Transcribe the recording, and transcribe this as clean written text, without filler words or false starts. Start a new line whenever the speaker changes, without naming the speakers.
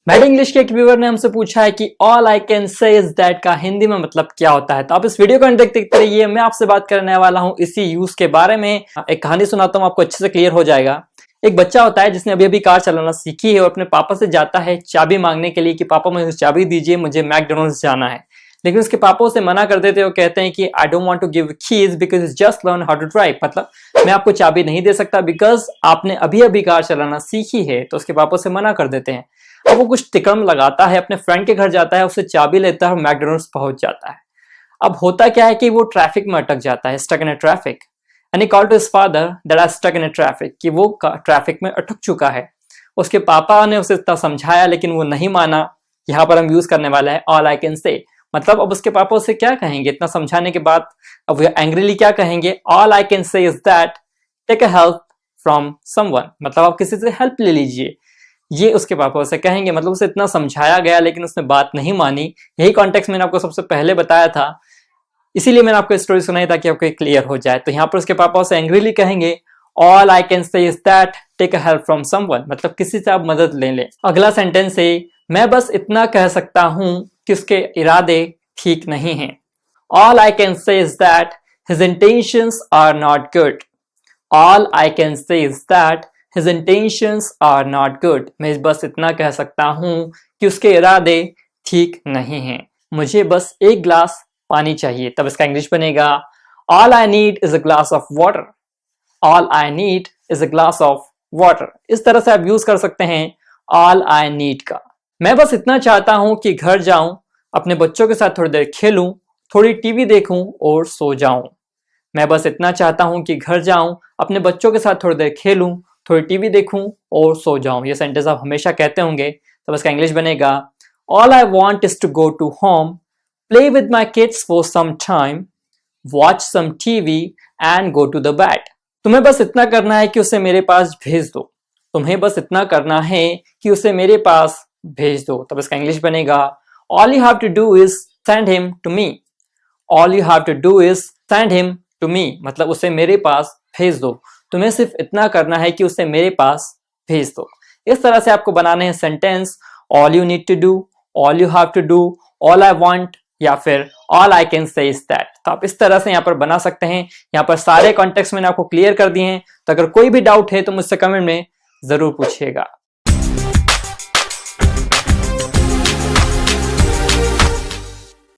Mad English के एक viewer ने हमसे पूछा है कि all I can say is that का हिंदी में मतलब क्या होता है। तो आप इस वीडियो को देखते रहिए। मैं आपसे बात करने वाला हूं इसी यूज के बारे में। एक कहानी सुनाता हूं, आपको अच्छे से क्लियर हो जाएगा। एक बच्चा होता है जिसने अभी अभी कार चलाना सीखी है और अपने पापा से जाता है चाबी मांगने के लिए कि पापा मुझे चाबी दीजिए, मुझे मैकडोनल्ड्स जाना है। लेकिन उसके पापा उसे मना कर देते हैं। वो कहते हैं कि I don't want to give keys because it's just learn how to drive. मतलब मैं आपको चाबी नहीं दे सकता बिकॉज आपने अभी अभी कार चलाना सीखी है। तो उसके पापा उसे मना कर देते हैं। अब वो कुछ तिकड़म लगाता है, अपने फ्रेंड के घर जाता है, उससे चाबी लेता है और मैकडोनल्ड्स पहुंच जाता है। अब होता क्या है कि वो ट्रैफिक में अटक जाता है, stuck in a traffic. And he called to his father that I stuck in a traffic, कि वो ट्रैफिक में अटक चुका है। उसके पापा ने उसे इतना समझाया लेकिन वो नहीं माना। यहाँ पर हम यूज करने वाला है ऑल आई कैन से। मतलब अब उसके पापा उसे क्या कहेंगे इतना समझाने के बाद? अब वो एंग्रीली क्या कहेंगे? All I can say is that take a help from someone. मतलब आप किसी से हेल्प ले लीजिए, ये उसके पापा उसे कहेंगे। मतलब उसे इतना समझाया गया लेकिन उसने बात नहीं मानी। यही कॉन्टेक्स्ट मैंने आपको सबसे पहले बताया था, इसीलिए मैंने आपको स्टोरी सुनाई ताकि आपको क्लियर हो जाए। तो यहाँ पर उसके पापा उसे एंग्रीली कहेंगे all I can say is that take a help from someone. मतलब किसी से आप मदद ले लें। अगला सेंटेंस है मैं बस इतना कह सकता हूं कि उसके इरादे ठीक नहीं हैं। All I can say is that his intentions are not good. All I can say is that His intentions are not good. मैं बस इतना कह सकता हूं कि उसके इरादे ठीक नहीं हैं। मुझे बस एक ग्लास पानी चाहिए। तब इसका इंग्लिश बनेगा All I need is a glass of water. All I need is a glass of water. इस तरह से आप यूज कर सकते हैं All I need का। मैं बस इतना चाहता हूं कि घर जाऊं, अपने बच्चों के साथ थोड़ी देर खेलूं, थोड़ी टीवी देखूं और सो जाऊं। मैं बस इतना चाहता हूं कि घर जाऊं, अपने बच्चों के साथ थोड़ी देर खेलूं, थोड़ी टीवी देखूं और सो जाऊं। ये सेंटेंस आप हमेशा कहते होंगे। तो इसका इंग्लिश बनेगा all I want is to go to home, play with my kids for some time, watch some TV and go to the bed. तुम्हें बस इतना करना है कि उसे मेरे पास भेज दो। तुम्हें बस इतना करना है कि उसे मेरे पास भेज दो। तब इसका इंग्लिश बनेगा all you have to do is send him to me. All you have to do is send him to me. मतलब उसे मेरे पास भेज दो। तुम्हें सिर्फ इतना करना है कि उसे मेरे पास भेज दो। इस तरह से आपको बनाने हैं sentence all you need to do, all you have to do, all I want या फिर all I can say is that. तो आप इस तरह से यहाँ पर बना सकते हैं। यहाँ पर सारे कॉन्टेक्स्ट मैंने आपको क्लियर कर दिए हैं। तो अगर कोई भी डाउट है तो मुझसे कमेंट में जरूर पूछिएगा।